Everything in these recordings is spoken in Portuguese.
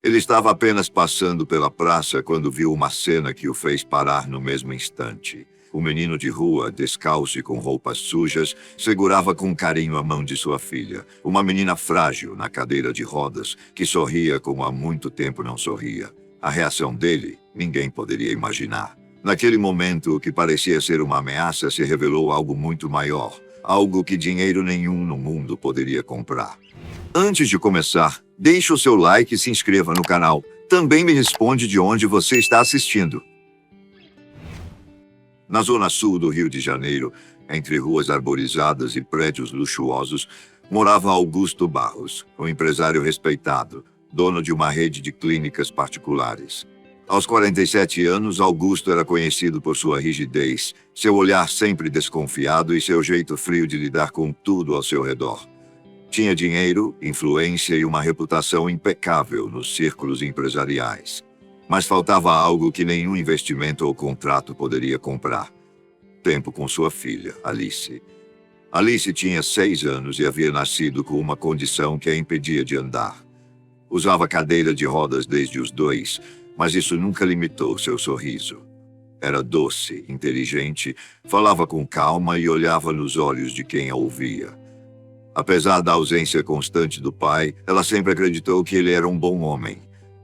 Ele estava apenas passando pela praça quando viu uma cena que o fez parar no mesmo instante. O menino de rua, descalço e com roupas sujas, segurava com carinho a mão de sua filha, uma menina frágil na cadeira de rodas, que sorria como há muito tempo não sorria. A reação dele, ninguém poderia imaginar. Naquele momento, o que parecia ser uma ameaça se revelou algo muito maior, algo que dinheiro nenhum no mundo poderia comprar. Antes de começar, deixe o seu like e se inscreva no canal. Também me responde de onde você está assistindo. Na zona sul do Rio de Janeiro, entre ruas arborizadas e prédios luxuosos, morava Augusto Barros, um empresário respeitado, dono de uma rede de clínicas particulares. Aos 47 anos, Augusto era conhecido por sua rigidez, seu olhar sempre desconfiado e seu jeito frio de lidar com tudo ao seu redor. Tinha dinheiro, influência e uma reputação impecável nos círculos empresariais. Mas faltava algo que nenhum investimento ou contrato poderia comprar: tempo com sua filha, Alice. Alice tinha 6 anos e havia nascido com uma condição que a impedia de andar. Usava cadeira de rodas desde os 2, mas isso nunca limitou seu sorriso. Era doce, inteligente, falava com calma e olhava nos olhos de quem a ouvia. Apesar da ausência constante do pai, ela sempre acreditou que ele era um bom homem.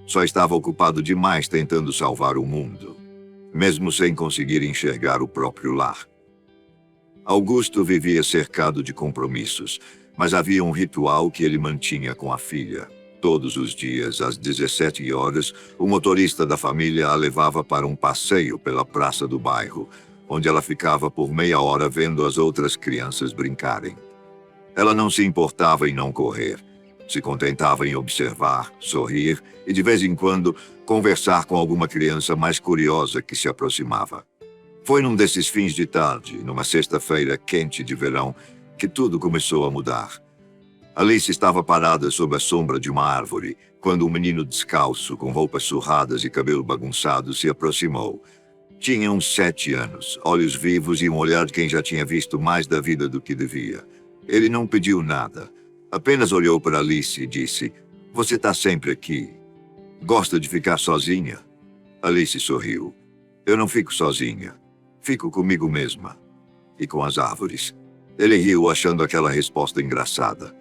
Só estava ocupado demais tentando salvar o mundo, mesmo sem conseguir enxergar o próprio lar. Augusto vivia cercado de compromissos, mas havia um ritual que ele mantinha com a filha. Todos os dias, às 17 horas, o motorista da família a levava para um passeio pela praça do bairro, onde ela ficava por meia hora vendo as outras crianças brincarem. Ela não se importava em não correr. Se contentava em observar, sorrir e, de vez em quando, conversar com alguma criança mais curiosa que se aproximava. Foi num desses fins de tarde, numa sexta-feira quente de verão, que tudo começou a mudar. Alice estava parada sob a sombra de uma árvore, quando um menino descalço, com roupas surradas e cabelo bagunçado, se aproximou. Tinha uns 7 anos, olhos vivos e um olhar de quem já tinha visto mais da vida do que devia. Ele não pediu nada. Apenas olhou para Alice e disse: "Você está sempre aqui. Gosta de ficar sozinha?" Alice sorriu. "Eu não fico sozinha. Fico comigo mesma. E com as árvores." Ele riu, achando aquela resposta engraçada.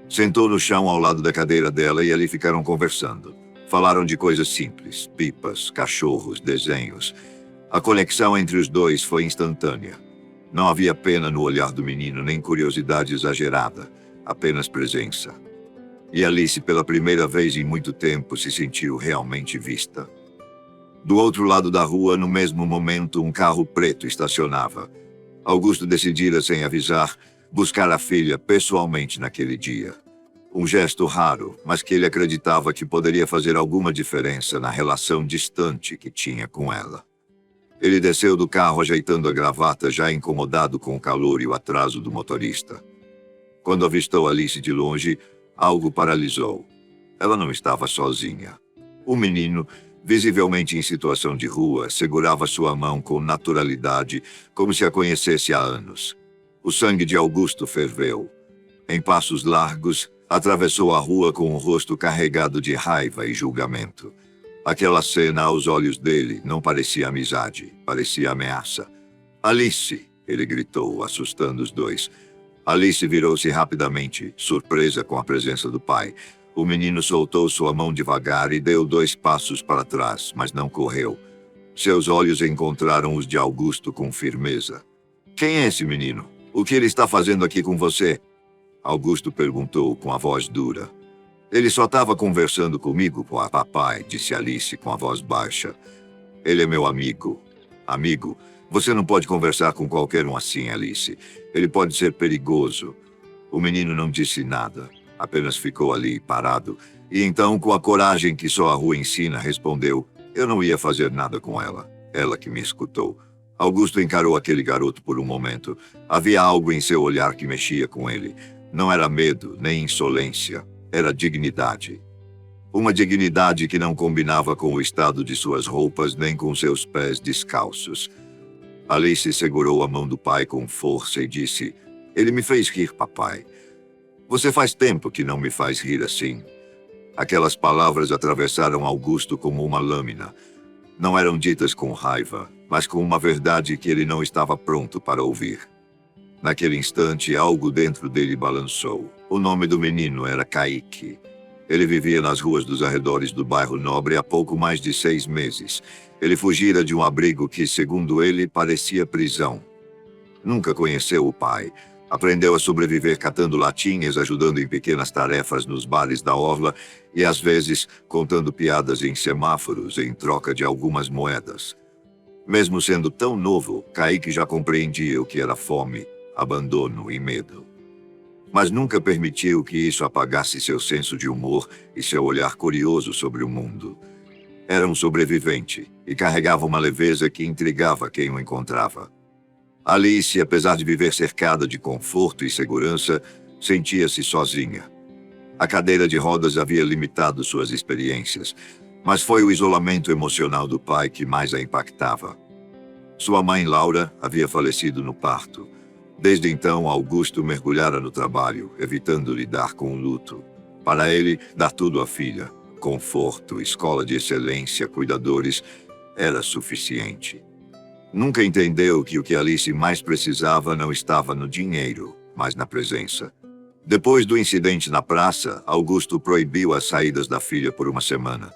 Sentou no chão ao lado da cadeira dela e ali ficaram conversando. Falaram de coisas simples: pipas, cachorros, desenhos. A conexão entre os dois foi instantânea. Não havia pena no olhar do menino, nem curiosidade exagerada. Apenas presença. E Alice, pela primeira vez em muito tempo, se sentiu realmente vista. Do outro lado da rua, no mesmo momento, um carro preto estacionava. Augusto decidira, sem avisar, buscar a filha pessoalmente naquele dia. Um gesto raro, mas que ele acreditava que poderia fazer alguma diferença na relação distante que tinha com ela. Ele desceu do carro ajeitando a gravata, já incomodado com o calor e o atraso do motorista. Quando avistou Alice de longe, algo paralisou. Ela não estava sozinha. O menino, visivelmente em situação de rua, segurava sua mão com naturalidade, como se a conhecesse há anos. O sangue de Augusto ferveu. Em passos largos, atravessou a rua com o rosto carregado de raiva e julgamento. Aquela cena, aos olhos dele, não parecia amizade, parecia ameaça. "Alice!" ele gritou, assustando os dois. Alice virou-se rapidamente, surpresa com a presença do pai. O menino soltou sua mão devagar e deu 2 passos para trás, mas não correu. Seus olhos encontraram os de Augusto com firmeza. "Quem é esse menino? O que ele está fazendo aqui com você?" Augusto perguntou com a voz dura. "Ele só estava conversando comigo, papai", disse Alice com a voz baixa. "Ele é meu amigo." "Amigo? Você não pode conversar com qualquer um assim, Alice. Ele pode ser perigoso." O menino não disse nada, apenas ficou ali, parado. E então, com a coragem que só a rua ensina, respondeu: "Eu não ia fazer nada com ela. Ela que me escutou." Augusto encarou aquele garoto por um momento. Havia algo em seu olhar que mexia com ele. Não era medo, nem insolência. Era dignidade. Uma dignidade que não combinava com o estado de suas roupas, nem com seus pés descalços. Alice segurou a mão do pai com força e disse: "Ele me fez rir, papai. Você faz tempo que não me faz rir assim." Aquelas palavras atravessaram Augusto como uma lâmina. Não eram ditas com raiva, mas com uma verdade que ele não estava pronto para ouvir. Naquele instante, algo dentro dele balançou. O nome do menino era Kaique. Ele vivia nas ruas dos arredores do bairro Nobre há pouco mais de 6 meses. Ele fugira de um abrigo que, segundo ele, parecia prisão. Nunca conheceu o pai. Aprendeu a sobreviver catando latinhas, ajudando em pequenas tarefas nos bares da orla e, às vezes, contando piadas em semáforos em troca de algumas moedas. Mesmo sendo tão novo, Kaique já compreendia o que era fome, abandono e medo. Mas nunca permitiu que isso apagasse seu senso de humor e seu olhar curioso sobre o mundo. Era um sobrevivente e carregava uma leveza que intrigava quem o encontrava. Alice, apesar de viver cercada de conforto e segurança, sentia-se sozinha. A cadeira de rodas havia limitado suas experiências, mas foi o isolamento emocional do pai que mais a impactava. Sua mãe, Laura, havia falecido no parto. Desde então, Augusto mergulhara no trabalho, evitando lidar com o luto. Para ele, dar tudo à filha, conforto, escola de excelência, cuidadores, era suficiente. Nunca entendeu que o que Alice mais precisava não estava no dinheiro, mas na presença. Depois do incidente na praça, Augusto proibiu as saídas da filha por uma semana.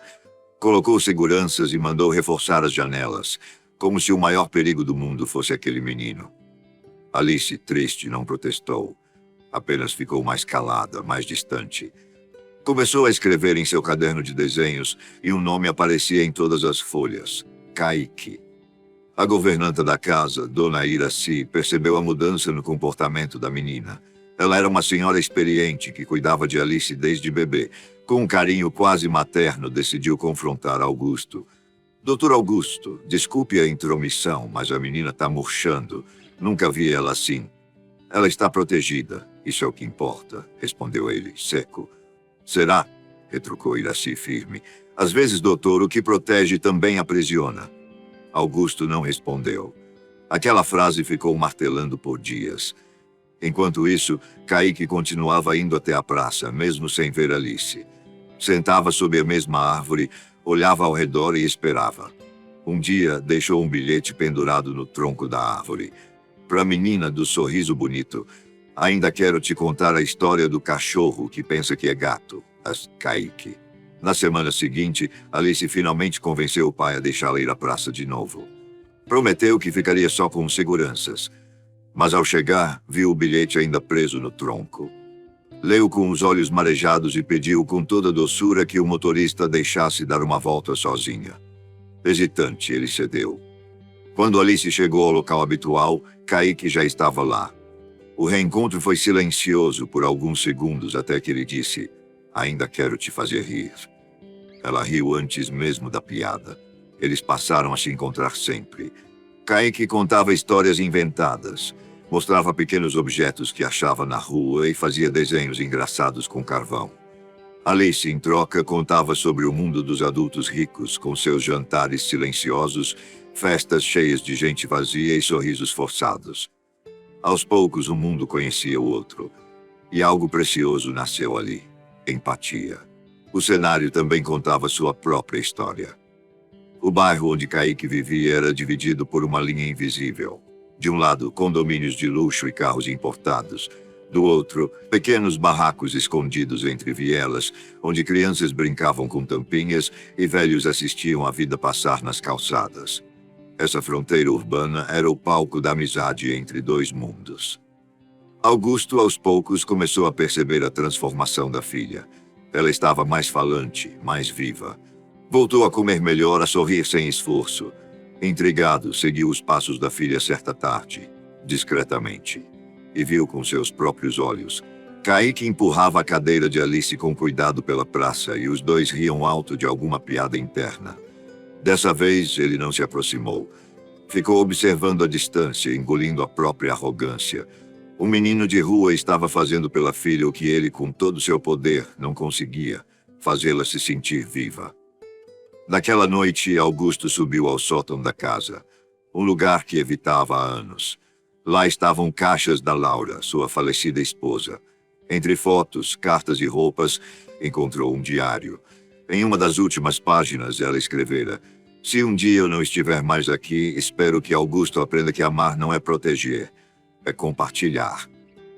Colocou seguranças e mandou reforçar as janelas, como se o maior perigo do mundo fosse aquele menino. Alice, triste, não protestou. Apenas ficou mais calada, mais distante. Começou a escrever em seu caderno de desenhos e um nome aparecia em todas as folhas: Kaique. A governanta da casa, Dona Iraci, percebeu a mudança no comportamento da menina. Ela era uma senhora experiente que cuidava de Alice desde bebê. Com um carinho quase materno, decidiu confrontar Augusto. Doutor Augusto, desculpe a intromissão, mas a menina está murchando. Nunca vi ela assim. Ela está protegida, isso é o que importa, respondeu ele, seco. Será? Retrucou Iraci firme. Às vezes, doutor, o que protege também aprisiona. Augusto não respondeu. Aquela frase ficou martelando por dias. Enquanto isso, Kaique continuava indo até a praça, mesmo sem ver Alice. Sentava sob a mesma árvore, olhava ao redor e esperava. Um dia, deixou um bilhete pendurado no tronco da árvore. Para a menina do sorriso bonito, ainda quero te contar a história do cachorro que pensa que é gato, Kaique. Na semana seguinte, Alice finalmente convenceu o pai a deixá-la ir à praça de novo. Prometeu que ficaria só com seguranças. Mas ao chegar, viu o bilhete ainda preso no tronco. Leu com os olhos marejados e pediu com toda doçura que o motorista deixasse dar uma volta sozinha. Hesitante, ele cedeu. Quando Alice chegou ao local habitual, Kaique já estava lá. O reencontro foi silencioso por alguns segundos até que ele disse: ainda quero te fazer rir. Ela riu antes mesmo da piada. Eles passaram a se encontrar sempre. Kaique contava histórias inventadas, mostrava pequenos objetos que achava na rua e fazia desenhos engraçados com carvão. Alice, em troca, contava sobre o mundo dos adultos ricos, com seus jantares silenciosos, festas cheias de gente vazia e sorrisos forçados. Aos poucos, o mundo conhecia o outro. E algo precioso nasceu ali: empatia. O cenário também contava sua própria história. O bairro onde Kaique vivia era dividido por uma linha invisível. De um lado, condomínios de luxo e carros importados. Do outro, pequenos barracos escondidos entre vielas, onde crianças brincavam com tampinhas e velhos assistiam a vida passar nas calçadas. Essa fronteira urbana era o palco da amizade entre dois mundos. Augusto, aos poucos, começou a perceber a transformação da filha. Ela estava mais falante, mais viva. Voltou a comer melhor, a sorrir sem esforço. Intrigado, seguiu os passos da filha certa tarde, discretamente, e viu com seus próprios olhos. Kaique empurrava a cadeira de Alice com cuidado pela praça e os dois riam alto de alguma piada interna. Dessa vez, ele não se aproximou. Ficou observando a distância, engolindo a própria arrogância. O menino de rua estava fazendo pela filha o que ele, com todo seu poder, não conseguia: fazê-la se sentir viva. Naquela noite, Augusto subiu ao sótão da casa, um lugar que evitava há anos. Lá estavam caixas da Laura, sua falecida esposa. Entre fotos, cartas e roupas, encontrou um diário. Em uma das últimas páginas, ela escrevera: "Se um dia eu não estiver mais aqui, espero que Augusto aprenda que amar não é proteger, é compartilhar.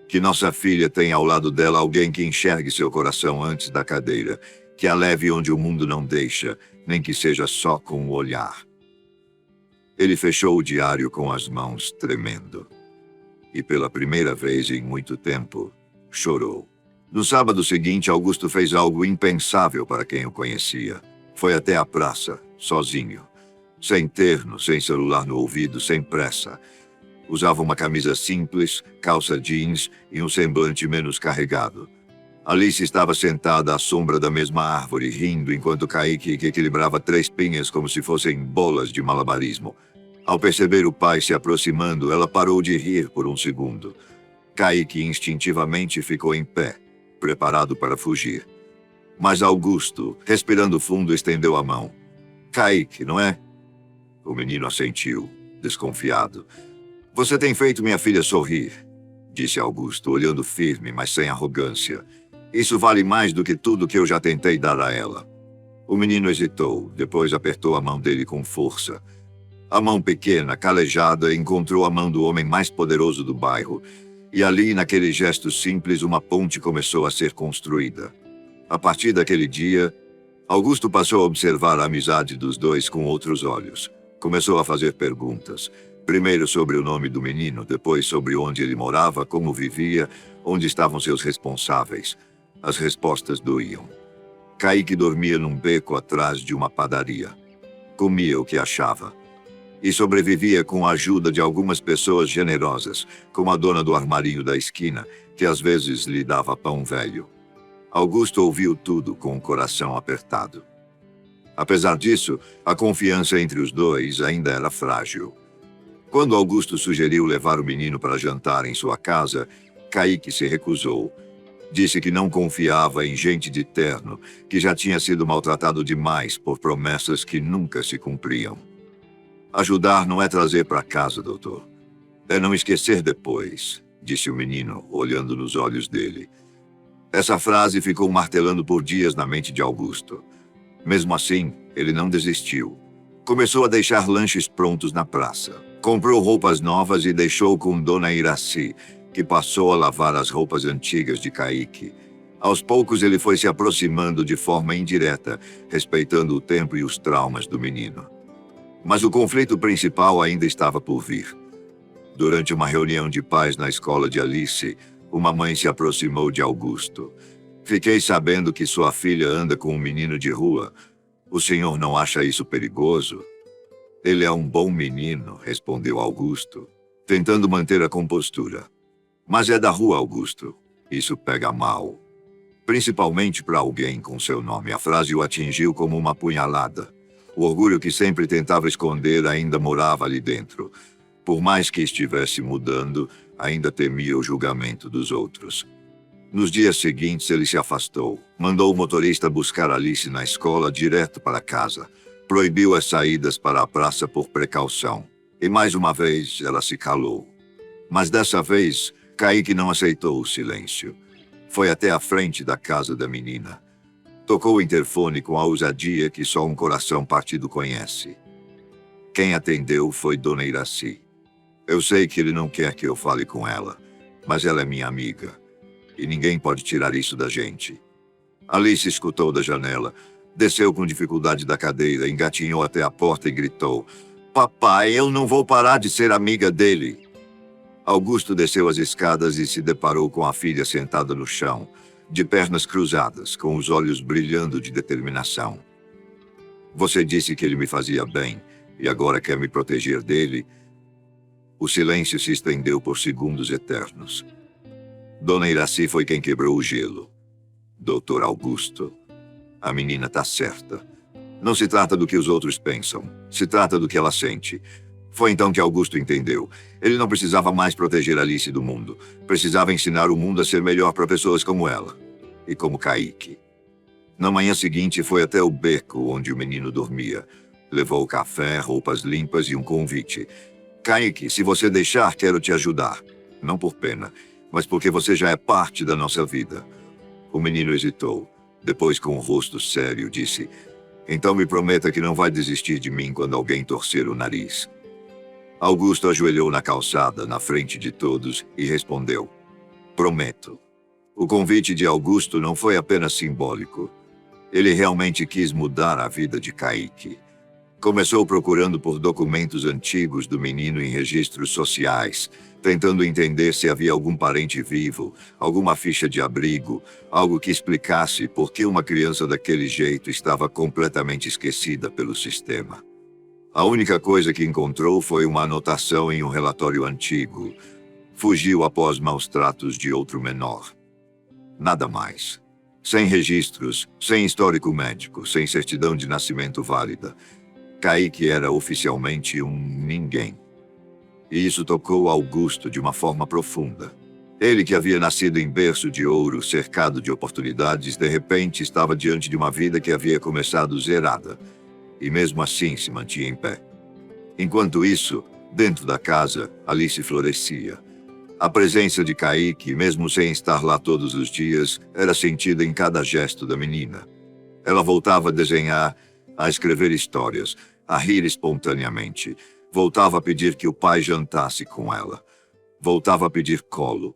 Que nossa filha tenha ao lado dela alguém que enxergue seu coração antes da cadeira, que a leve onde o mundo não deixa, nem que seja só com o olhar." Ele fechou o diário com as mãos tremendo. E pela primeira vez em muito tempo, chorou. No sábado seguinte, Augusto fez algo impensável para quem o conhecia. Foi até a praça, sozinho. Sem terno, sem celular no ouvido, sem pressa. Usava uma camisa simples, calça jeans e um semblante menos carregado. Alice estava sentada à sombra da mesma árvore, rindo enquanto Kaique equilibrava 3 pinhas como se fossem bolas de malabarismo. Ao perceber o pai se aproximando, ela parou de rir por um segundo. Kaique instintivamente ficou em pé, preparado para fugir. Mas Augusto, respirando fundo, estendeu a mão. "Kaique, não é?" O menino assentiu, desconfiado. "Você tem feito minha filha sorrir", disse Augusto, olhando firme, mas sem arrogância. "Isso vale mais do que tudo que eu já tentei dar a ela." O menino hesitou, depois apertou a mão dele com força. A mão pequena, calejada, encontrou a mão do homem mais poderoso do bairro, e ali, naquele gesto simples, uma ponte começou a ser construída. A partir daquele dia, Augusto passou a observar a amizade dos dois com outros olhos. Começou a fazer perguntas. Primeiro sobre o nome do menino, depois sobre onde ele morava, como vivia, onde estavam seus responsáveis. As respostas doíam. Kaique dormia num beco atrás de uma padaria. Comia o que achava. E sobrevivia com a ajuda de algumas pessoas generosas, como a dona do armarinho da esquina, que às vezes lhe dava pão velho. Augusto ouviu tudo com o coração apertado. Apesar disso, a confiança entre os dois ainda era frágil. Quando Augusto sugeriu levar o menino para jantar em sua casa, Kaique se recusou. Disse que não confiava em gente de terno, que já tinha sido maltratado demais por promessas que nunca se cumpriam. "Ajudar não é trazer para casa, doutor. É não esquecer depois", disse o menino, olhando nos olhos dele. Essa frase ficou martelando por dias na mente de Augusto. Mesmo assim, ele não desistiu. Começou a deixar lanches prontos na praça. Comprou roupas novas e deixou com Dona Iraci, que passou a lavar as roupas antigas de Kaique. Aos poucos ele foi se aproximando de forma indireta, respeitando o tempo e os traumas do menino. Mas o conflito principal ainda estava por vir. Durante uma reunião de pais na escola de Alice, uma mãe se aproximou de Augusto. "Fiquei sabendo que sua filha anda com um menino de rua. O senhor não acha isso perigoso?" "Ele é um bom menino", respondeu Augusto, tentando manter a compostura. "Mas é da rua, Augusto. Isso pega mal." Principalmente para alguém com seu nome. A frase o atingiu como uma punhalada. O orgulho que sempre tentava esconder ainda morava ali dentro. Por mais que estivesse mudando, ainda temia o julgamento dos outros. Nos dias seguintes, ele se afastou. Mandou o motorista buscar Alice na escola direto para casa. Proibiu as saídas para a praça por precaução. E mais uma vez, ela se calou. Mas dessa vez, Kaique não aceitou o silêncio. Foi até a frente da casa da menina. Tocou o interfone com a ousadia que só um coração partido conhece. Quem atendeu foi Dona Iraci. "Eu sei que ele não quer que eu fale com ela, mas ela é minha amiga. E ninguém pode tirar isso da gente." Alice escutou da janela, desceu com dificuldade da cadeira, engatinhou até a porta e gritou: "Papai, eu não vou parar de ser amiga dele." Augusto desceu as escadas e se deparou com a filha sentada no chão, de pernas cruzadas, com os olhos brilhando de determinação. "Você disse que ele me fazia bem, e agora quer me proteger dele?" O silêncio se estendeu por segundos eternos. Dona Iraci foi quem quebrou o gelo. "Doutor Augusto, a menina está certa. Não se trata do que os outros pensam, se trata do que ela sente." Foi então que Augusto entendeu. Ele não precisava mais proteger Alice do mundo. Precisava ensinar o mundo a ser melhor para pessoas como ela. E como Kaique. Na manhã seguinte, foi até o beco onde o menino dormia. Levou café, roupas limpas e um convite. "Kaique, se você deixar, quero te ajudar. Não por pena, Mas porque você já é parte da nossa vida. O menino hesitou. Depois, com o rosto sério, disse: então me prometa que não vai desistir de mim quando alguém torcer o nariz. Augusto ajoelhou na calçada, na frente de todos, e respondeu: prometo. O convite de Augusto não foi apenas simbólico. Ele realmente quis mudar a vida de Kaique. Começou procurando por documentos antigos do menino em registros sociais, tentando entender se havia algum parente vivo, alguma ficha de abrigo, algo que explicasse por que uma criança daquele jeito estava completamente esquecida pelo sistema. A única coisa que encontrou foi uma anotação em um relatório antigo. Fugiu após maus tratos de outro menor. Nada mais. Sem registros, sem histórico médico, sem certidão de nascimento válida. Kaique era oficialmente um ninguém. E isso tocou Augusto de uma forma profunda. Ele, que havia nascido em berço de ouro, cercado de oportunidades, de repente estava diante de uma vida que havia começado zerada. E mesmo assim se mantinha em pé. Enquanto isso, dentro da casa, Alice florescia. A presença de Kaique, mesmo sem estar lá todos os dias, era sentida em cada gesto da menina. Ela voltava a desenhar, a escrever histórias, a rir espontaneamente. Voltava a pedir que o pai jantasse com ela. Voltava a pedir colo.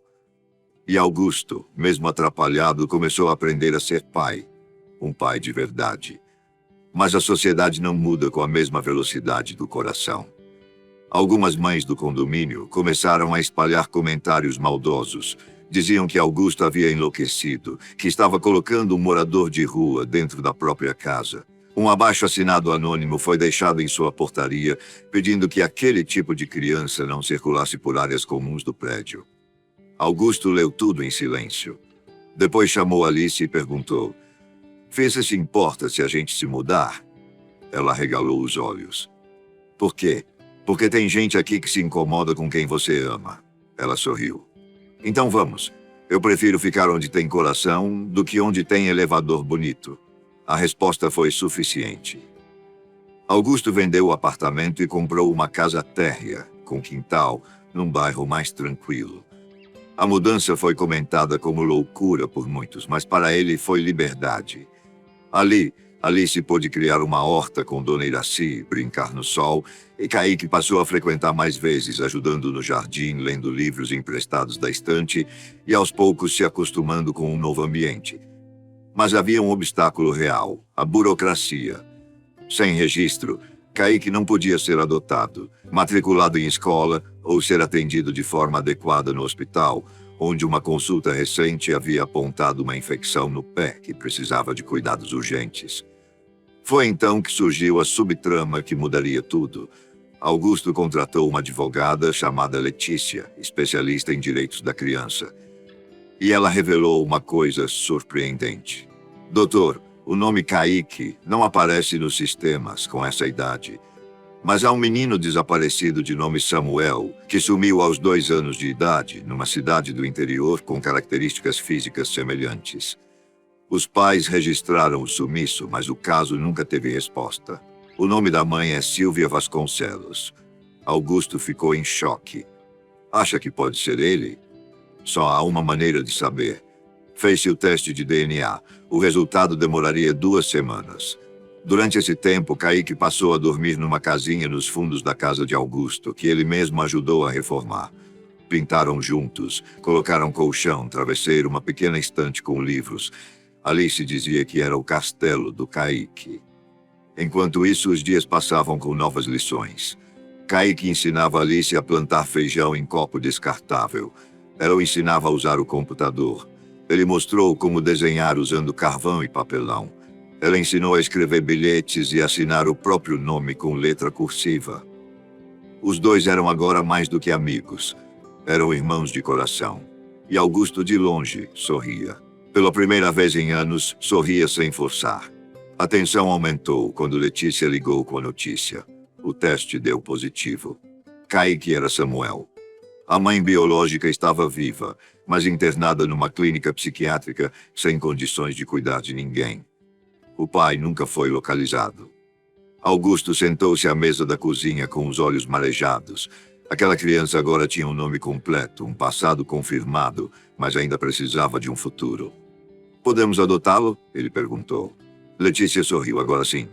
E Augusto, mesmo atrapalhado, começou a aprender a ser pai. Um pai de verdade. Mas a sociedade não muda com a mesma velocidade do coração. Algumas mães do condomínio começaram a espalhar comentários maldosos. Diziam que Augusto havia enlouquecido, que estava colocando um morador de rua dentro da própria casa. Um abaixo-assinado anônimo foi deixado em sua portaria, pedindo que aquele tipo de criança não circulasse por áreas comuns do prédio. Augusto leu tudo em silêncio. Depois chamou Alice e perguntou: "Você se importa se a gente se mudar?" Ela regalou os olhos. "Por quê?" "Porque tem gente aqui que se incomoda com quem você ama." Ela sorriu. "Então vamos. Eu prefiro ficar onde tem coração do que onde tem elevador bonito." A resposta foi suficiente. Augusto vendeu o apartamento e comprou uma casa térrea, com quintal, num bairro mais tranquilo. A mudança foi comentada como loucura por muitos, mas para ele foi liberdade. Ali, Alice pôde criar uma horta com Dona Iraci, brincar no sol, e Kaique passou a frequentar mais vezes, ajudando no jardim, lendo livros emprestados da estante e aos poucos se acostumando com um novo ambiente. Mas havia um obstáculo real: a burocracia. Sem registro, Kaique não podia ser adotado, matriculado em escola ou ser atendido de forma adequada no hospital, onde uma consulta recente havia apontado uma infecção no pé que precisava de cuidados urgentes. Foi então que surgiu a subtrama que mudaria tudo. Augusto contratou uma advogada chamada Letícia, especialista em direitos da criança. E ela revelou uma coisa surpreendente. "Doutor, o nome Kaique não aparece nos sistemas com essa idade. Mas há um menino desaparecido de nome Samuel, que sumiu aos 2 anos de idade, numa cidade do interior com características físicas semelhantes. Os pais registraram o sumiço, mas o caso nunca teve resposta. O nome da mãe é Silvia Vasconcelos." Augusto ficou em choque. "Acha que pode ser ele?" "Só há uma maneira de saber." Fez-se o teste de DNA. O resultado demoraria 2 semanas. Durante esse tempo, Kaique passou a dormir numa casinha nos fundos da casa de Augusto, que ele mesmo ajudou a reformar. Pintaram juntos, colocaram colchão, travesseiro, uma pequena estante com livros. Alice dizia que era o castelo do Kaique. Enquanto isso, os dias passavam com novas lições. Kaique ensinava Alice a plantar feijão em copo descartável. Ela o ensinava a usar o computador. Ele mostrou como desenhar usando carvão e papelão. Ela ensinou a escrever bilhetes e assinar o próprio nome com letra cursiva. Os dois eram agora mais do que amigos. Eram irmãos de coração. E Augusto, de longe, sorria. Pela primeira vez em anos, sorria sem forçar. A tensão aumentou quando Letícia ligou com a notícia. O teste deu positivo. Kaique era Samuel. A mãe biológica estava viva, mas internada numa clínica psiquiátrica sem condições de cuidar de ninguém. O pai nunca foi localizado. Augusto sentou-se à mesa da cozinha com os olhos marejados. Aquela criança agora tinha um nome completo, um passado confirmado, mas ainda precisava de um futuro. Podemos adotá-lo? Ele perguntou. Letícia sorriu, agora sim.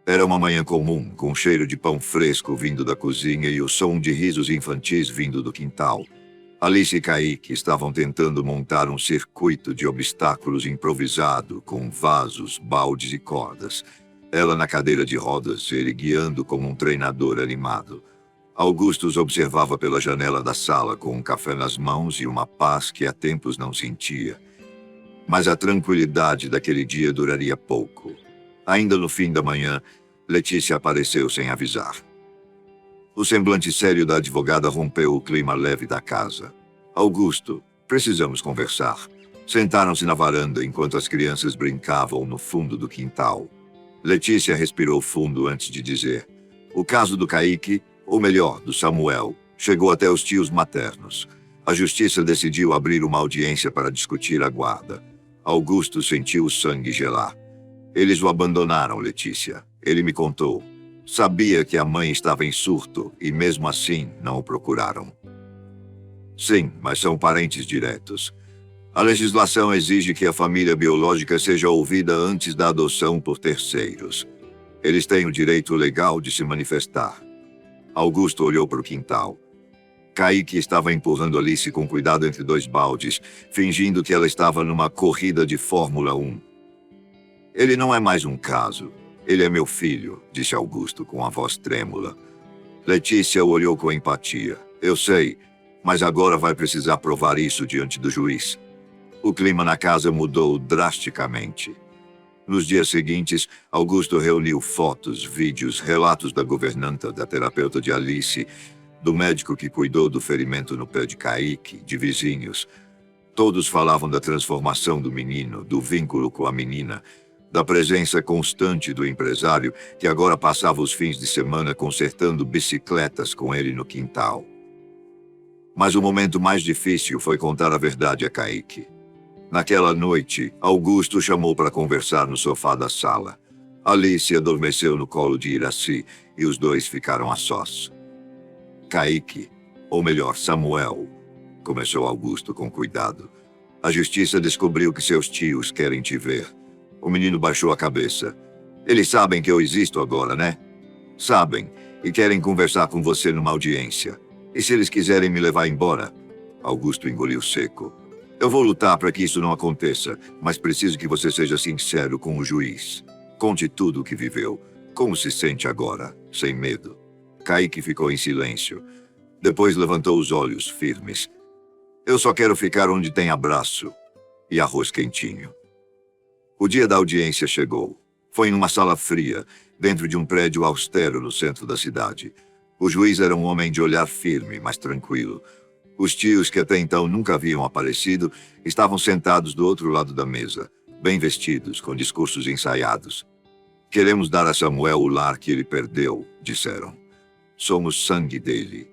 Era uma manhã comum, com o cheiro de pão fresco vindo da cozinha e o som de risos infantis vindo do quintal. Alice e Kaique estavam tentando montar um circuito de obstáculos improvisado, com vasos, baldes e cordas. Ela na cadeira de rodas, ele guiando como um treinador animado. Augusto os observava pela janela da sala com um café nas mãos e uma paz que há tempos não sentia. Mas a tranquilidade daquele dia duraria pouco. Ainda no fim da manhã, Letícia apareceu sem avisar. O semblante sério da advogada rompeu o clima leve da casa. Augusto, precisamos conversar. Sentaram-se na varanda enquanto as crianças brincavam no fundo do quintal. Letícia respirou fundo antes de dizer: o caso do Kaique, ou melhor, do Samuel, chegou até os tios maternos. A justiça decidiu abrir uma audiência para discutir a guarda. Augusto sentiu o sangue gelar. Eles o abandonaram, Letícia. Ele me contou. Sabia que a mãe estava em surto e, mesmo assim, não o procuraram. Sim, mas são parentes diretos. A legislação exige que a família biológica seja ouvida antes da adoção por terceiros. Eles têm o direito legal de se manifestar. Augusto olhou para o quintal. Kaique estava empurrando Alice com cuidado entre dois baldes, fingindo que ela estava numa corrida de Fórmula 1. Ele não é mais um caso. Ele é meu filho, disse Augusto com a voz trêmula. Letícia o olhou com empatia. Eu sei, mas agora vai precisar provar isso diante do juiz. O clima na casa mudou drasticamente. Nos dias seguintes, Augusto reuniu fotos, vídeos, relatos da governanta, da terapeuta de Alice, do médico que cuidou do ferimento no pé de Kaique, de vizinhos. Todos falavam da transformação do menino, do vínculo com a menina, da presença constante do empresário que agora passava os fins de semana consertando bicicletas com ele no quintal. Mas o momento mais difícil foi contar a verdade a Kaique. Naquela noite, Augusto chamou para conversar no sofá da sala. Alice adormeceu no colo de Iraci e os dois ficaram a sós. Kaique, ou melhor, Samuel, começou Augusto com cuidado. A justiça descobriu que seus tios querem te ver. O menino baixou a cabeça. Eles sabem que eu existo agora, né? Sabem, e querem conversar com você numa audiência. E se eles quiserem me levar embora? Augusto engoliu seco. Eu vou lutar para que isso não aconteça, mas preciso que você seja sincero com o juiz. Conte tudo o que viveu. Como se sente agora, sem medo. Kaique ficou em silêncio. Depois levantou os olhos firmes. Eu só quero ficar onde tem abraço e arroz quentinho. O dia da audiência chegou. Foi em uma sala fria, dentro de um prédio austero no centro da cidade. O juiz era um homem de olhar firme, mas tranquilo. Os tios, que até então nunca haviam aparecido, estavam sentados do outro lado da mesa, bem vestidos, com discursos ensaiados. Queremos dar a Samuel o lar que ele perdeu, disseram. Somos sangue dele.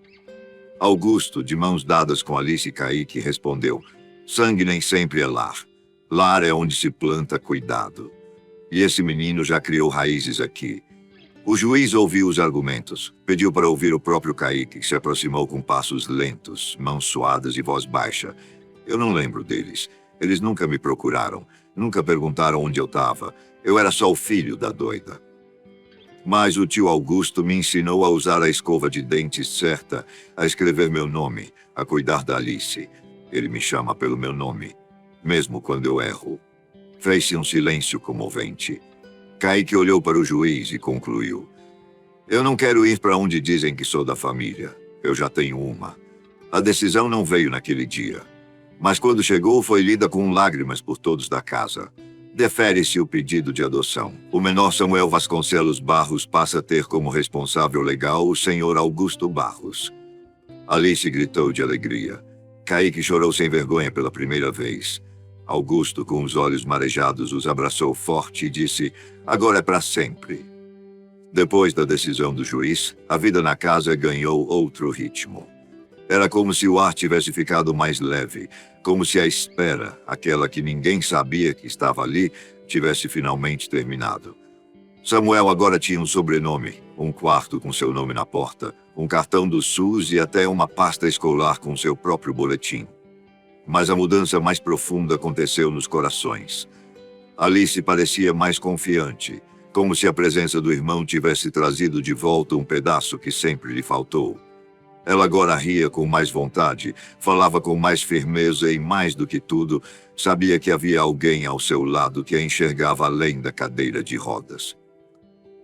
Augusto, de mãos dadas com Alice e Kaique, respondeu: sangue nem sempre é lar. Lar é onde se planta cuidado. E esse menino já criou raízes aqui. O juiz ouviu os argumentos, pediu para ouvir o próprio Kaique, que se aproximou com passos lentos, mãos suadas e voz baixa. Eu não lembro deles. Eles nunca me procuraram, nunca perguntaram onde eu estava. Eu era só o filho da doida. Mas o tio Augusto me ensinou a usar a escova de dentes certa, a escrever meu nome, a cuidar da Alice. Ele me chama pelo meu nome, mesmo quando eu erro. Fez-se um silêncio comovente. Kaique olhou para o juiz e concluiu: eu não quero ir para onde dizem que sou da família. Eu já tenho uma. A decisão não veio naquele dia. Mas quando chegou, foi lida com lágrimas por todos da casa. Defere-se o pedido de adoção. O menor Samuel Vasconcelos Barros passa a ter como responsável legal o senhor Augusto Barros. Alice gritou de alegria. Kaique chorou sem vergonha pela primeira vez. Augusto, com os olhos marejados, os abraçou forte e disse: agora é para sempre. Depois da decisão do juiz, a vida na casa ganhou outro ritmo. Era como se o ar tivesse ficado mais leve, como se a espera, aquela que ninguém sabia que estava ali, tivesse finalmente terminado. Samuel agora tinha um sobrenome, um quarto com seu nome na porta, um cartão do SUS e até uma pasta escolar com seu próprio boletim. Mas a mudança mais profunda aconteceu nos corações. Alice parecia mais confiante, como se a presença do irmão tivesse trazido de volta um pedaço que sempre lhe faltou. Ela agora ria com mais vontade, falava com mais firmeza e, mais do que tudo, sabia que havia alguém ao seu lado que a enxergava além da cadeira de rodas.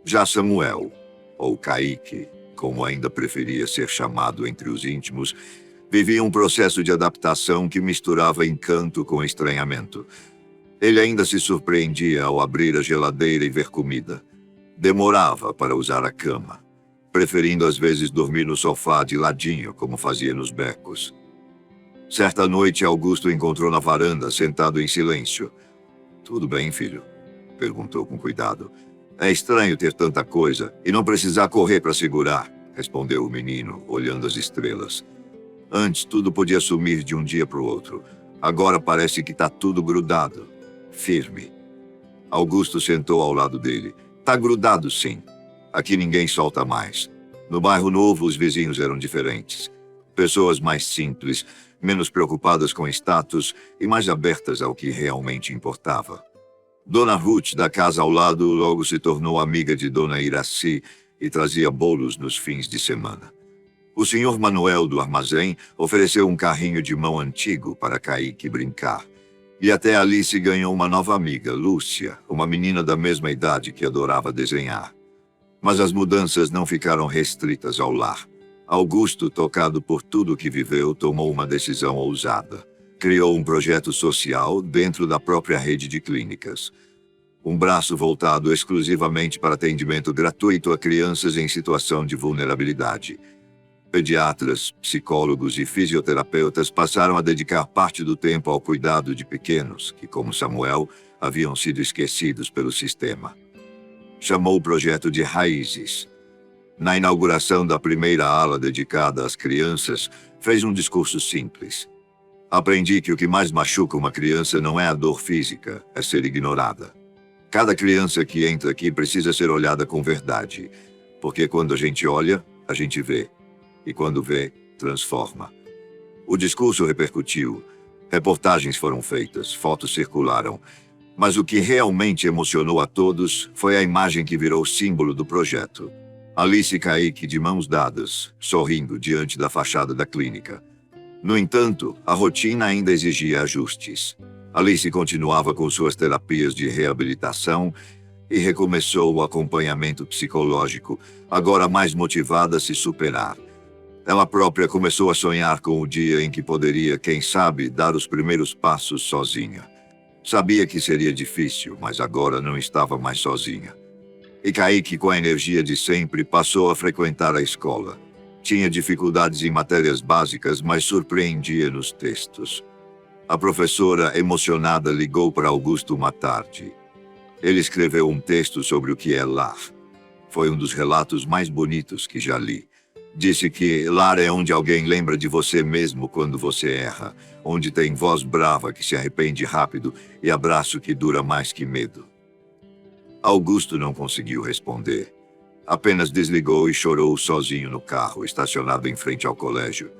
Já Samuel, ou Kaique, como ainda preferia ser chamado entre os íntimos, vivia um processo de adaptação que misturava encanto com estranhamento. Ele ainda se surpreendia ao abrir a geladeira e ver comida. Demorava para usar a cama, preferindo às vezes dormir no sofá de ladinho, como fazia nos becos. Certa noite, Augusto o encontrou na varanda, sentado em silêncio. "Tudo bem, filho?" perguntou com cuidado. "É estranho ter tanta coisa e não precisar correr para segurar", respondeu o menino, olhando as estrelas. "Antes tudo podia sumir de um dia para o outro. Agora parece que está tudo grudado. Firme." Augusto sentou ao lado dele. "Tá grudado, sim. Aqui ninguém solta mais. No bairro novo, os vizinhos eram diferentes. Pessoas mais simples, menos preocupadas com status e mais abertas ao que realmente importava. Dona Ruth, da casa ao lado, logo se tornou amiga de Dona Iraci e trazia bolos nos fins de semana. O senhor Manuel, do armazém, ofereceu um carrinho de mão antigo para Kaique brincar. E até Alice ganhou uma nova amiga, Lúcia, uma menina da mesma idade que adorava desenhar. Mas as mudanças não ficaram restritas ao lar. Augusto, tocado por tudo o que viveu, tomou uma decisão ousada. Criou um projeto social dentro da própria rede de clínicas. Um braço voltado exclusivamente para atendimento gratuito a crianças em situação de vulnerabilidade. Pediatras, psicólogos e fisioterapeutas passaram a dedicar parte do tempo ao cuidado de pequenos que, como Samuel, haviam sido esquecidos pelo sistema. Chamou o projeto de Raízes. Na inauguração da primeira ala dedicada às crianças, fez um discurso simples. "Aprendi que o que mais machuca uma criança não é a dor física, é ser ignorada. Cada criança que entra aqui precisa ser olhada com verdade, porque quando a gente olha, a gente vê. E quando vê, transforma." O discurso repercutiu. Reportagens foram feitas, fotos circularam. Mas o que realmente emocionou a todos foi a imagem que virou símbolo do projeto. Alice e Kaique de mãos dadas, sorrindo diante da fachada da clínica. No entanto, a rotina ainda exigia ajustes. Alice continuava com suas terapias de reabilitação e recomeçou o acompanhamento psicológico, agora mais motivada a se superar. Ela própria começou a sonhar com o dia em que poderia, quem sabe, dar os primeiros passos sozinha. Sabia que seria difícil, mas agora não estava mais sozinha. E Kaique, com a energia de sempre, passou a frequentar a escola. Tinha dificuldades em matérias básicas, mas surpreendia nos textos. A professora, emocionada, ligou para Augusto uma tarde. Ele escreveu um texto sobre o que é lar. Foi um dos relatos mais bonitos que já li. Disse que lar é onde alguém lembra de você mesmo quando você erra, onde tem voz brava que se arrepende rápido e abraço que dura mais que medo. Augusto não conseguiu responder. Apenas desligou e chorou sozinho no carro, estacionado em frente ao colégio.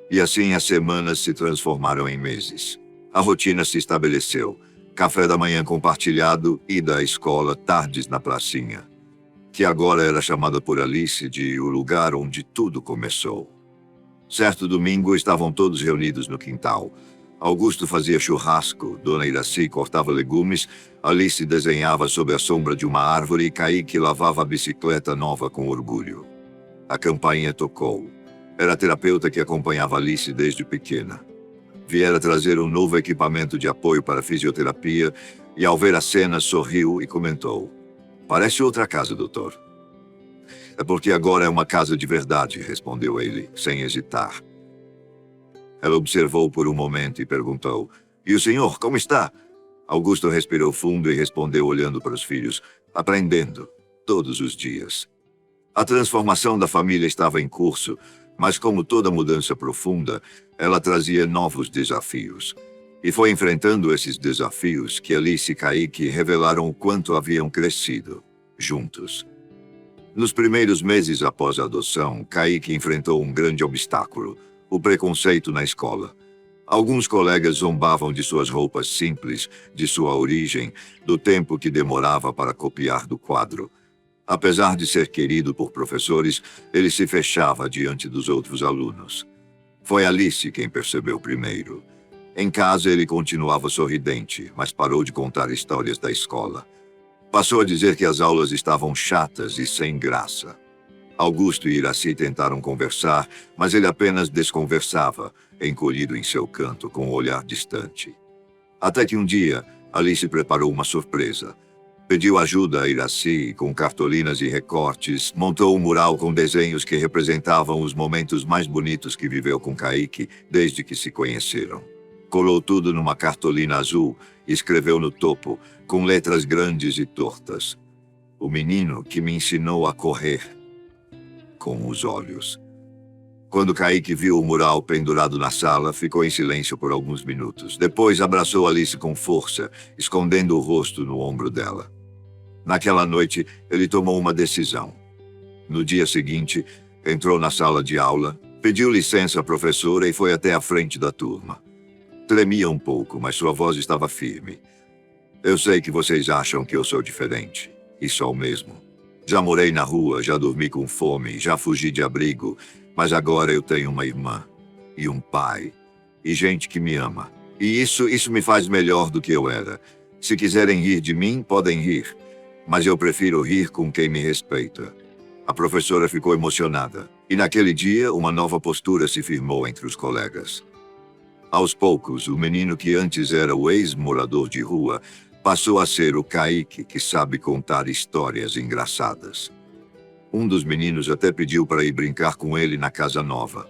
E assim as semanas se transformaram em meses. A rotina se estabeleceu. Café da manhã compartilhado, ida à escola, tardes na pracinha, que agora era chamada por Alice de o lugar onde tudo começou. Certo domingo estavam todos reunidos no quintal. Augusto fazia churrasco, Dona Iraci cortava legumes, Alice desenhava sob a sombra de uma árvore e Kaique lavava a bicicleta nova com orgulho. A campainha tocou. Era a terapeuta que acompanhava Alice desde pequena. Viera trazer um novo equipamento de apoio para a fisioterapia e, ao ver a cena, sorriu e comentou: "Parece outra casa, doutor." "É porque agora é uma casa de verdade", respondeu ele, sem hesitar. Ela observou por um momento e perguntou: "E o senhor, como está?" Augusto respirou fundo e respondeu olhando para os filhos: "Aprendendo, todos os dias." A transformação da família estava em curso, mas como toda mudança profunda, ela trazia novos desafios. E foi enfrentando esses desafios que Alice e Kaique revelaram o quanto haviam crescido. juntos. Nos primeiros meses após a adoção, Kaique enfrentou um grande obstáculo: o preconceito na escola. Alguns colegas zombavam de suas roupas simples, de sua origem, do tempo que demorava para copiar do quadro. Apesar de ser querido por professores, ele se fechava diante dos outros alunos. Foi Alice quem percebeu primeiro. Em casa ele continuava sorridente, mas parou de contar histórias da escola. Passou a dizer que as aulas estavam chatas e sem graça. Augusto e Iraci tentaram conversar, mas ele apenas desconversava, encolhido em seu canto, com um olhar distante. Até que um dia, Alice preparou uma surpresa. Pediu ajuda a Iraci e, com cartolinas e recortes, montou um mural com desenhos que representavam os momentos mais bonitos que viveu com Kaique desde que se conheceram. Colou tudo numa cartolina azul e escreveu no topo, com letras grandes e tortas: "O menino que me ensinou a correr", com os olhos. Quando Kaique viu o mural pendurado na sala, ficou em silêncio por alguns minutos. Depois abraçou Alice com força, escondendo o rosto no ombro dela. Naquela noite, ele tomou uma decisão. No dia seguinte, entrou na sala de aula, pediu licença à professora e foi até a frente da turma. Tremia um pouco, mas sua voz estava firme. "Eu sei que vocês acham que eu sou diferente, e sou mesmo. Já morei na rua, já dormi com fome, já fugi de abrigo, mas agora eu tenho uma irmã, e um pai, e gente que me ama. E isso me faz melhor do que eu era. Se quiserem rir de mim, podem rir, mas eu prefiro rir com quem me respeita." A professora ficou emocionada, e naquele dia uma nova postura se firmou entre os colegas. Aos poucos, o menino que antes era o ex-morador de rua passou a ser o Kaique que sabe contar histórias engraçadas. Um dos meninos até pediu para ir brincar com ele na casa nova.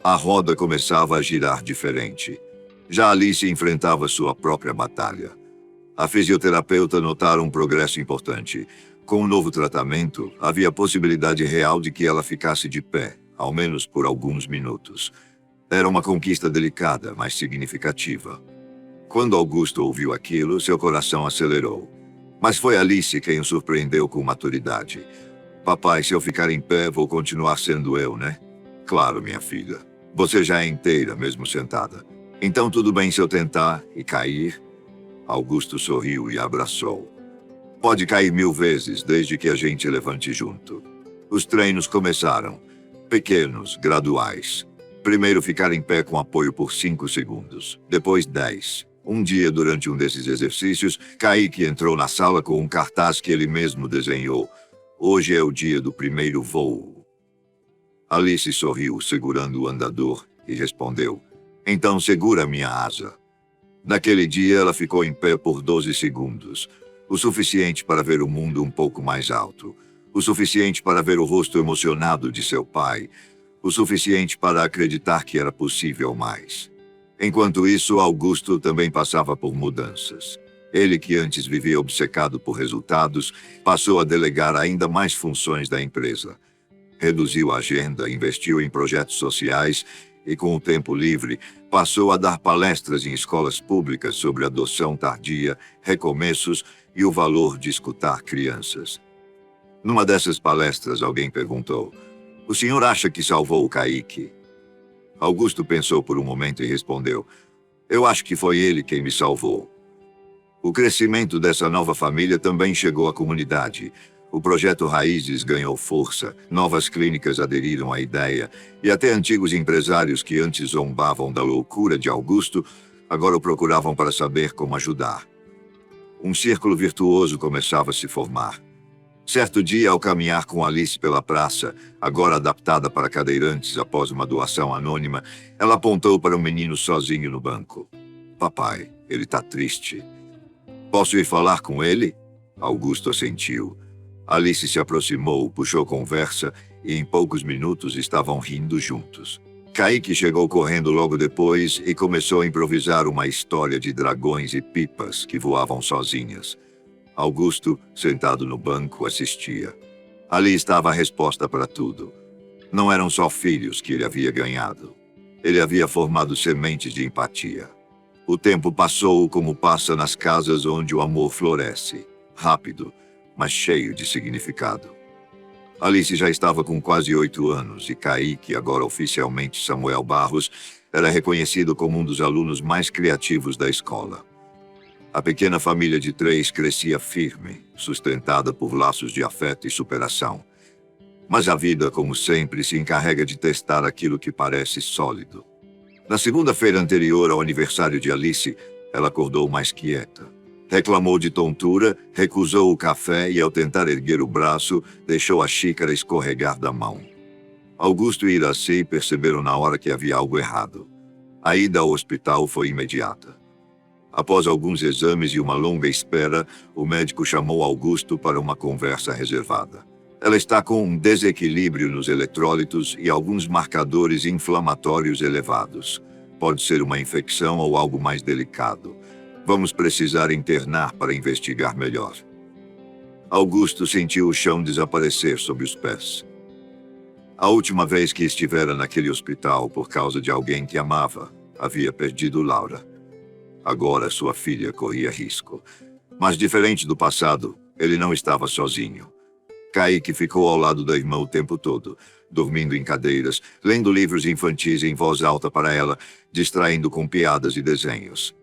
A roda começava a girar diferente. Já Alice enfrentava sua própria batalha. A fisioterapeuta notara um progresso importante. Com o novo tratamento, havia possibilidade real de que ela ficasse de pé, ao menos por alguns minutos. Era uma conquista delicada, mas significativa. Quando Augusto ouviu aquilo, seu coração acelerou. Mas foi Alice quem o surpreendeu com maturidade. "Papai, se eu ficar em pé, vou continuar sendo eu, né?" "Claro, minha filha. Você já é inteira, mesmo sentada. Então tudo bem se eu tentar e cair?" Augusto sorriu e abraçou. "Pode cair 1000 vezes, desde que a gente levante junto." Os treinos começaram. Pequenos, graduais. Primeiro ficar em pé com apoio por 5 segundos. Depois 10. Um dia, durante um desses exercícios, Kaique entrou na sala com um cartaz que ele mesmo desenhou. "Hoje é o dia do primeiro voo." Alice sorriu, segurando o andador, e respondeu: "Então segura minha asa." Naquele dia, ela ficou em pé por 12 segundos. O suficiente para ver o mundo um pouco mais alto. O suficiente para ver o rosto emocionado de seu pai. O suficiente para acreditar que era possível mais. Enquanto isso, Augusto também passava por mudanças. Ele, que antes vivia obcecado por resultados, passou a delegar ainda mais funções da empresa. Reduziu a agenda, investiu em projetos sociais e, com o tempo livre, passou a dar palestras em escolas públicas sobre adoção tardia, recomeços e o valor de escutar crianças. Numa dessas palestras, alguém perguntou: "O senhor acha que salvou o Kaique?" Augusto pensou por um momento e respondeu: "Eu acho que foi ele quem me salvou." O crescimento dessa nova família também chegou à comunidade. O projeto Raízes ganhou força, novas clínicas aderiram à ideia, e até antigos empresários que antes zombavam da loucura de Augusto, agora o procuravam para saber como ajudar. Um círculo virtuoso começava a se formar. Certo dia, ao caminhar com Alice pela praça, agora adaptada para cadeirantes após uma doação anônima, ela apontou para um menino sozinho no banco. "Papai, ele está triste." "Posso ir falar com ele?" Augusto assentiu. Alice se aproximou, puxou conversa e em poucos minutos estavam rindo juntos. Kaique chegou correndo logo depois e começou a improvisar uma história de dragões e pipas que voavam sozinhas. Augusto, sentado no banco, assistia. Ali estava a resposta para tudo. Não eram só filhos que ele havia ganhado. Ele havia formado sementes de empatia. O tempo passou como passa nas casas onde o amor floresce. Rápido, mas cheio de significado. Alice já estava com quase 8 anos e Kaique, agora oficialmente Samuel Barros, era reconhecido como um dos alunos mais criativos da escola. A pequena família de 3 crescia firme, sustentada por laços de afeto e superação. Mas a vida, como sempre, se encarrega de testar aquilo que parece sólido. Na segunda-feira anterior ao aniversário de Alice, ela acordou mais quieta. Reclamou de tontura, recusou o café e, ao tentar erguer o braço, deixou a xícara escorregar da mão. Augusto e Iraci perceberam na hora que havia algo errado. A ida ao hospital foi imediata. Após alguns exames e uma longa espera, o médico chamou Augusto para uma conversa reservada. Ela está com um desequilíbrio nos eletrólitos e alguns marcadores inflamatórios elevados. Pode ser uma infecção ou algo mais delicado. Vamos precisar internar para investigar melhor. Augusto sentiu o chão desaparecer sob os pés. A última vez que estivera naquele hospital por causa de alguém que amava, havia perdido Laura. Agora sua filha corria risco. Mas diferente do passado, ele não estava sozinho. Kaique ficou ao lado da irmã o tempo todo, dormindo em cadeiras, lendo livros infantis em voz alta para ela, distraindo com piadas e desenhos.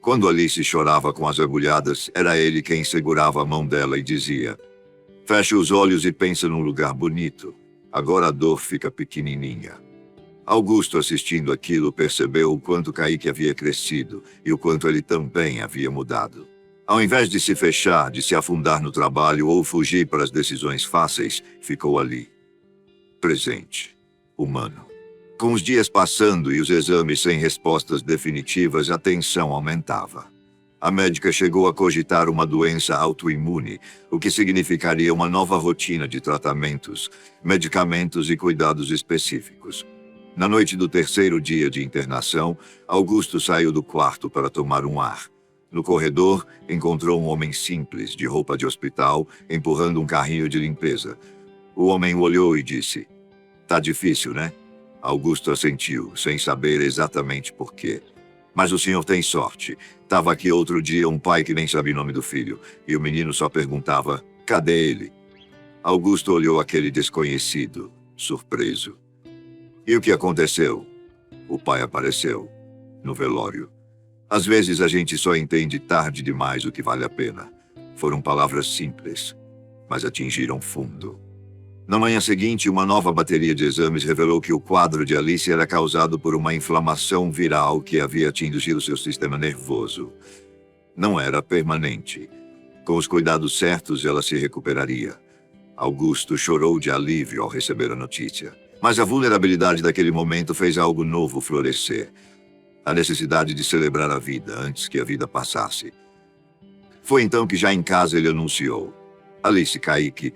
Quando Alice chorava com as agulhadas, era ele quem segurava a mão dela e dizia: "Feche os olhos e pensa num lugar bonito. Agora a dor fica pequenininha." Augusto, assistindo aquilo, percebeu o quanto Kaique havia crescido e o quanto ele também havia mudado. Ao invés de se fechar, de se afundar no trabalho ou fugir para as decisões fáceis, ficou ali, presente, humano. Com os dias passando e os exames sem respostas definitivas, a tensão aumentava. A médica chegou a cogitar uma doença autoimune, o que significaria uma nova rotina de tratamentos, medicamentos e cuidados específicos. Na noite do terceiro dia de internação, Augusto saiu do quarto para tomar um ar. No corredor, encontrou um homem simples, de roupa de hospital, empurrando um carrinho de limpeza. O homem o olhou e disse: "Tá difícil, né?" Augusto assentiu, sem saber exatamente por quê. "Mas o senhor tem sorte. Tava aqui outro dia um pai que nem sabe o nome do filho, e o menino só perguntava: 'Cadê ele?'" Augusto olhou aquele desconhecido, surpreso. "E o que aconteceu?" "O pai apareceu, no velório. Às vezes a gente só entende tarde demais o que vale a pena." Foram palavras simples, mas atingiram fundo. Na manhã seguinte, uma nova bateria de exames revelou que o quadro de Alice era causado por uma inflamação viral que havia atingido seu sistema nervoso. Não era permanente. Com os cuidados certos, ela se recuperaria. Augusto chorou de alívio ao receber a notícia. Mas a vulnerabilidade daquele momento fez algo novo florescer. A necessidade de celebrar a vida antes que a vida passasse. Foi então que, já em casa, ele anunciou: "Alice, Kaique,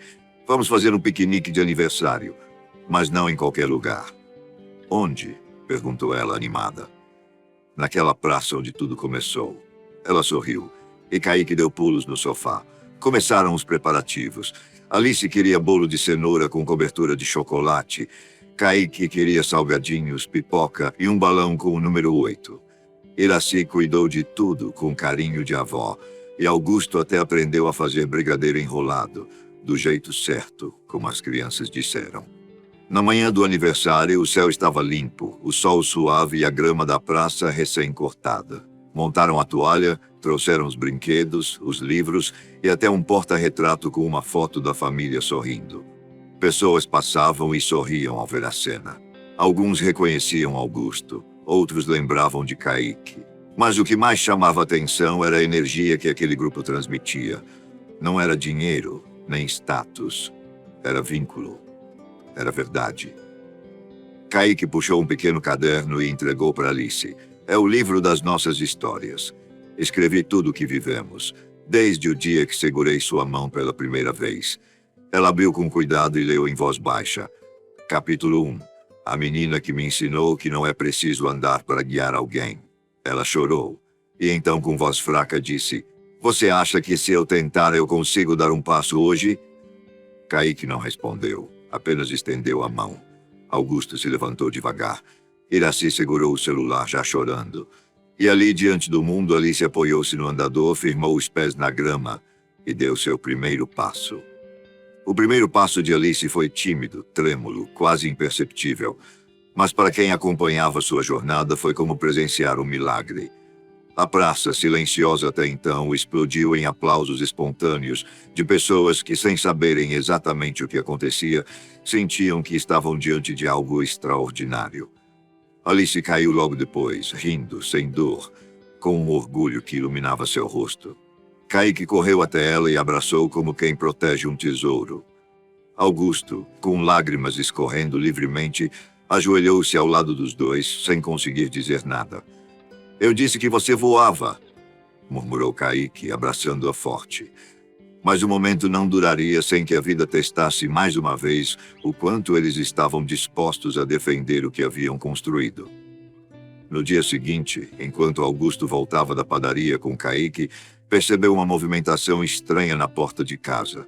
vamos fazer um piquenique de aniversário, mas não em qualquer lugar." "Onde?" perguntou ela, animada. "Naquela praça onde tudo começou." Ela sorriu, e Kaique deu pulos no sofá. Começaram os preparativos. Alice queria bolo de cenoura com cobertura de chocolate. Kaique queria salgadinhos, pipoca e um balão com o número 8. Iraci cuidou de tudo com carinho de avó, e Augusto até aprendeu a fazer brigadeiro enrolado, do jeito certo, como as crianças disseram. Na manhã do aniversário, o céu estava limpo, o sol suave e a grama da praça recém-cortada. Montaram a toalha, trouxeram os brinquedos, os livros e até um porta-retrato com uma foto da família sorrindo. Pessoas passavam e sorriam ao ver a cena. Alguns reconheciam Augusto, outros lembravam de Kaique. Mas o que mais chamava atenção era a energia que aquele grupo transmitia. Não era dinheiro, nem status. Era vínculo. Era verdade. Kaique puxou um pequeno caderno e entregou para Alice. "É o livro das nossas histórias. Escrevi tudo o que vivemos, desde o dia que segurei sua mão pela primeira vez." Ela abriu com cuidado e leu em voz baixa. Capítulo 1. A menina que me ensinou que não é preciso andar para guiar alguém. Ela chorou. E então, com voz fraca, disse: "Você acha que se eu tentar eu consigo dar um passo hoje?" Kaique não respondeu, apenas estendeu a mão. Augusto se levantou devagar. Iraci segurou o celular, já chorando. E ali, diante do mundo, Alice apoiou-se no andador, firmou os pés na grama. e deu seu primeiro passo. O primeiro passo de Alice foi tímido, trêmulo, quase imperceptível, mas para quem acompanhava sua jornada foi como presenciar um milagre. A praça, silenciosa até então, explodiu em aplausos espontâneos de pessoas que, sem saberem exatamente o que acontecia, sentiam que estavam diante de algo extraordinário. Alice caiu logo depois, rindo, sem dor, com um orgulho que iluminava seu rosto. Kaique correu até ela e abraçou como quem protege um tesouro. Augusto, com lágrimas escorrendo livremente, ajoelhou-se ao lado dos dois, sem conseguir dizer nada. "Eu disse que você voava", murmurou Kaique, abraçando-a forte. Mas o momento não duraria sem que a vida testasse mais uma vez o quanto eles estavam dispostos a defender o que haviam construído. No dia seguinte, enquanto Augusto voltava da padaria com Kaique, percebeu uma movimentação estranha na porta de casa.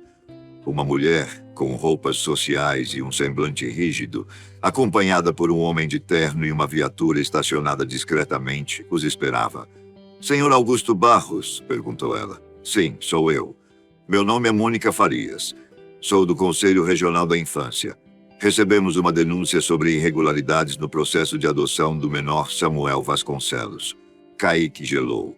Uma mulher, com roupas sociais e um semblante rígido, acompanhada por um homem de terno e uma viatura estacionada discretamente, os esperava. "Senhor Augusto Barros?", perguntou ela. "Sim, sou eu. Meu nome é Mônica Farias. Sou do Conselho Regional da Infância. Recebemos uma denúncia sobre irregularidades no processo de adoção do menor Samuel Vasconcelos." Kaique gelou.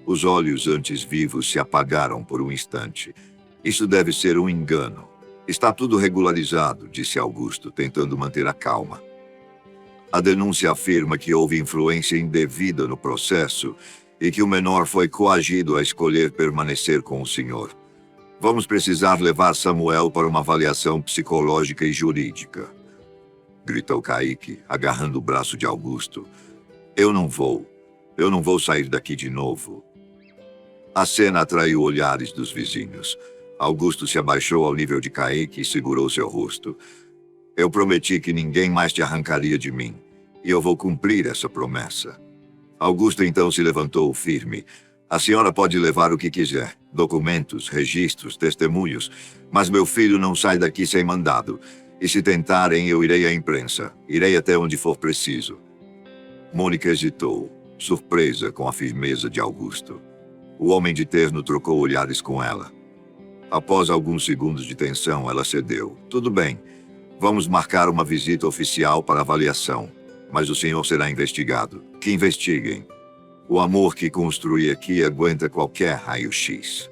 Os olhos antes vivos se apagaram por um instante. "Isso deve ser um engano. Está tudo regularizado", disse Augusto, tentando manter a calma. "A denúncia afirma que houve influência indevida no processo e que o menor foi coagido a escolher permanecer com o senhor. Vamos precisar levar Samuel para uma avaliação psicológica e jurídica", gritou Kaique, agarrando o braço de Augusto. Eu não vou sair daqui de novo." A cena atraiu olhares dos vizinhos. Augusto se abaixou ao nível de Kaique e segurou seu rosto. "Eu prometi que ninguém mais te arrancaria de mim, e eu vou cumprir essa promessa." Augusto então se levantou firme. "A senhora pode levar o que quiser, documentos, registros, testemunhos, mas meu filho não sai daqui sem mandado, e se tentarem eu irei à imprensa, irei até onde for preciso." Mônica hesitou, surpresa com a firmeza de Augusto. O homem de terno trocou olhares com ela. Após alguns segundos de tensão, ela cedeu. "Tudo bem. Vamos marcar uma visita oficial para avaliação. Mas o senhor será investigado. Que investiguem. O amor que construí aqui aguenta qualquer raio-x."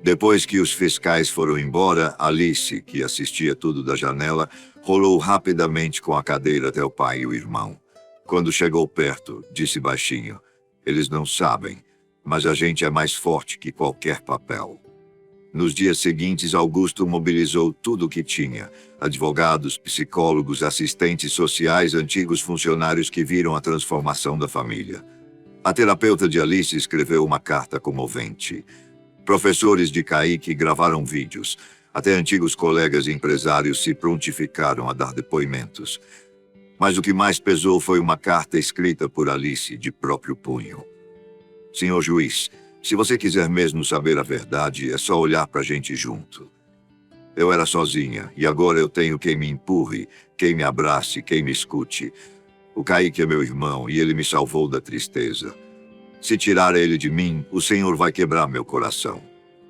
Depois que os fiscais foram embora, Alice, que assistia tudo da janela, rolou rapidamente com a cadeira até o pai e o irmão. Quando chegou perto, disse baixinho: "Eles não sabem, mas a gente é mais forte que qualquer papel." Nos dias seguintes, Augusto mobilizou tudo o que tinha: advogados, psicólogos, assistentes sociais, antigos funcionários que viram a transformação da família. A terapeuta de Alice escreveu uma carta comovente. Professores de Kaique gravaram vídeos. Até antigos colegas e empresários se prontificaram a dar depoimentos. Mas o que mais pesou foi uma carta escrita por Alice de próprio punho. "Senhor juiz, se você quiser mesmo saber a verdade, é só olhar pra gente junto. Eu era sozinha, e agora eu tenho quem me empurre, quem me abrace, quem me escute. O Kaique é meu irmão, e ele me salvou da tristeza. Se tirar ele de mim, o Senhor vai quebrar meu coração.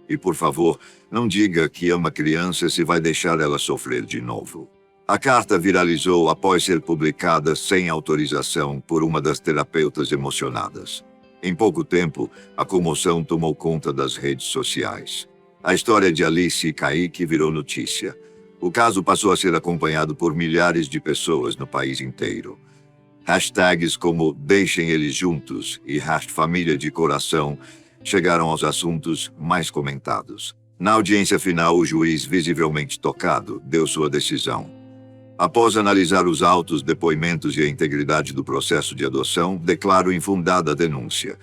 E, por favor, não diga que ama criança se vai deixar ela sofrer de novo." A carta viralizou após ser publicada sem autorização por uma das terapeutas emocionadas. Em pouco tempo, a comoção tomou conta das redes sociais. A história de Alice e Kaique virou notícia. O caso passou a ser acompanhado por milhares de pessoas no país inteiro. Hashtags como "Deixem eles juntos" e #família de coração chegaram aos assuntos mais comentados. Na audiência final, o juiz, visivelmente tocado, deu sua decisão. Após analisar os autos, depoimentos e a integridade do processo de adoção, declaro infundada a denúncia.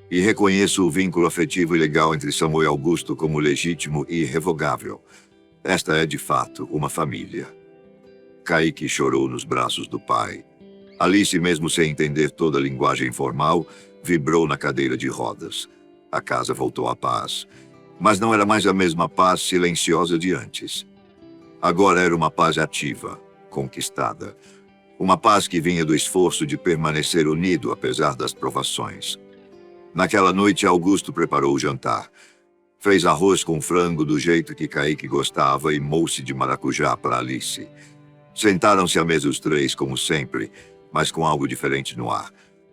E reconheço o vínculo afetivo e legal entre Samuel e Augusto como legítimo e irrevogável. Esta é, de fato, uma família. Kaique chorou nos braços do pai. Alice, mesmo sem entender toda a linguagem formal, vibrou na cadeira de rodas. A casa voltou à paz. Mas não era mais a mesma paz silenciosa de antes. Agora era uma paz ativa, conquistada. Uma paz que vinha do esforço de permanecer unido apesar das provações. Naquela noite, Augusto preparou o jantar. Fez arroz com frango do jeito que Kaique gostava e mousse de maracujá para Alice. Sentaram-se à mesa os três, como sempre, mas com algo diferente no ar.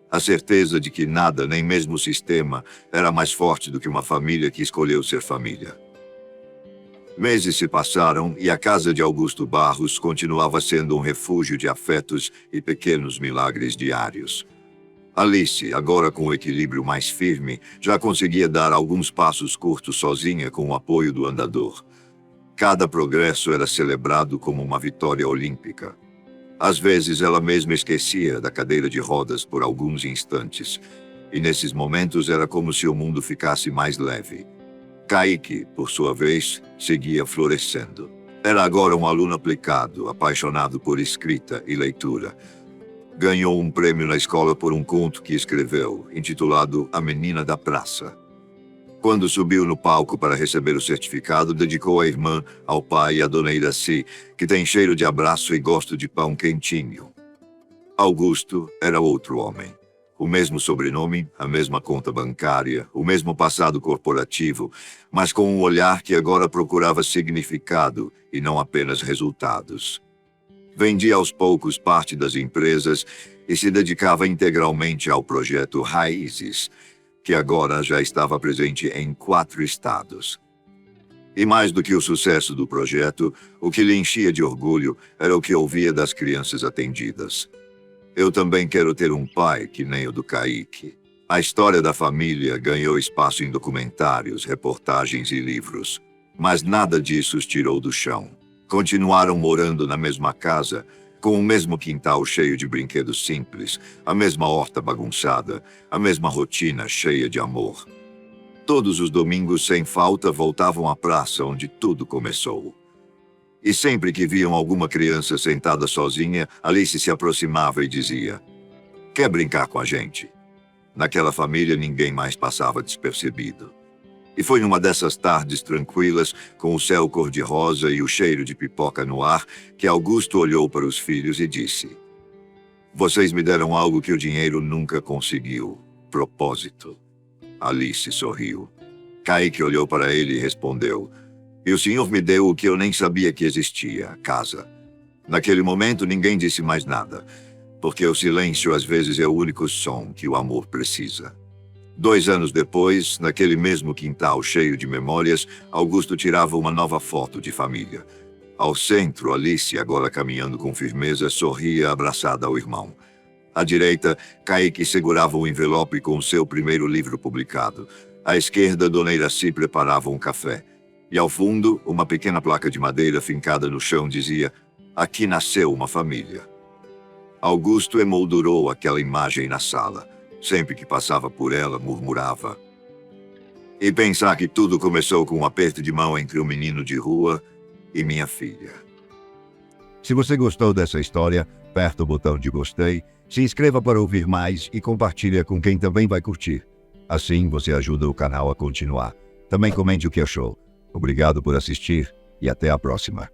A certeza de que nada, nem mesmo o sistema, era mais forte do que uma família que escolheu ser família. Meses se passaram e a casa de Augusto Barros continuava sendo um refúgio de afetos e pequenos milagres diários. Alice, agora com o equilíbrio mais firme, já conseguia dar alguns passos curtos sozinha com o apoio do andador. Cada progresso era celebrado como uma vitória olímpica. Às vezes ela mesma esquecia da cadeira de rodas por alguns instantes, e nesses momentos era como se o mundo ficasse mais leve. Kaique, por sua vez, seguia florescendo. Era agora um aluno aplicado, apaixonado por escrita e leitura. Ganhou um prêmio na escola por um conto que escreveu, intitulado A Menina da Praça. Quando subiu no palco para receber o certificado, dedicou à irmã, ao pai e à dona Iraci, que tem cheiro de abraço e gosto de pão quentinho. Augusto era outro homem. O mesmo sobrenome, a mesma conta bancária, o mesmo passado corporativo, mas com um olhar que agora procurava significado e não apenas resultados. Vendia aos poucos parte das empresas e se dedicava integralmente ao projeto Raízes, que agora já estava presente em 4 estados. E mais do que o sucesso do projeto, o que lhe enchia de orgulho era o que ouvia das crianças atendidas. Eu também quero ter um pai que nem o do Kaique. A história da família ganhou espaço em documentários, reportagens e livros. Mas nada disso os tirou do chão. Continuaram morando na mesma casa, com o mesmo quintal cheio de brinquedos simples, a mesma horta bagunçada, a mesma rotina cheia de amor. Todos os domingos, sem falta, voltavam à praça onde tudo começou. E sempre que viam alguma criança sentada sozinha, Alice se aproximava e dizia: "Quer brincar com a gente?" Naquela família ninguém mais passava despercebido. E foi numa dessas tardes tranquilas, com o céu cor-de-rosa e o cheiro de pipoca no ar, que Augusto olhou para os filhos e disse: "Vocês me deram algo que o dinheiro nunca conseguiu: propósito." Alice sorriu. Kaique olhou para ele e respondeu: "E o senhor me deu o que eu nem sabia que existia: casa." Naquele momento ninguém disse mais nada, porque o silêncio às vezes é o único som que o amor precisa. 2 anos depois, naquele mesmo quintal cheio de memórias, Augusto tirava uma nova foto de família. Ao centro, Alice, agora caminhando com firmeza, sorria abraçada ao irmão. À direita, Kaique segurava um envelope com o seu primeiro livro publicado. À esquerda, Dona Iraci preparava um café. E ao fundo, uma pequena placa de madeira fincada no chão dizia: "Aqui nasceu uma família." Augusto emoldurou aquela imagem na sala. Sempre que passava por ela, murmurava: "E pensar que tudo começou com um aperto de mão entre um menino de rua e minha filha." Se você gostou dessa história, aperta o botão de gostei, se inscreva para ouvir mais e compartilhe com quem também vai curtir. Assim você ajuda o canal a continuar. Também comente o que achou. Obrigado por assistir e até a próxima.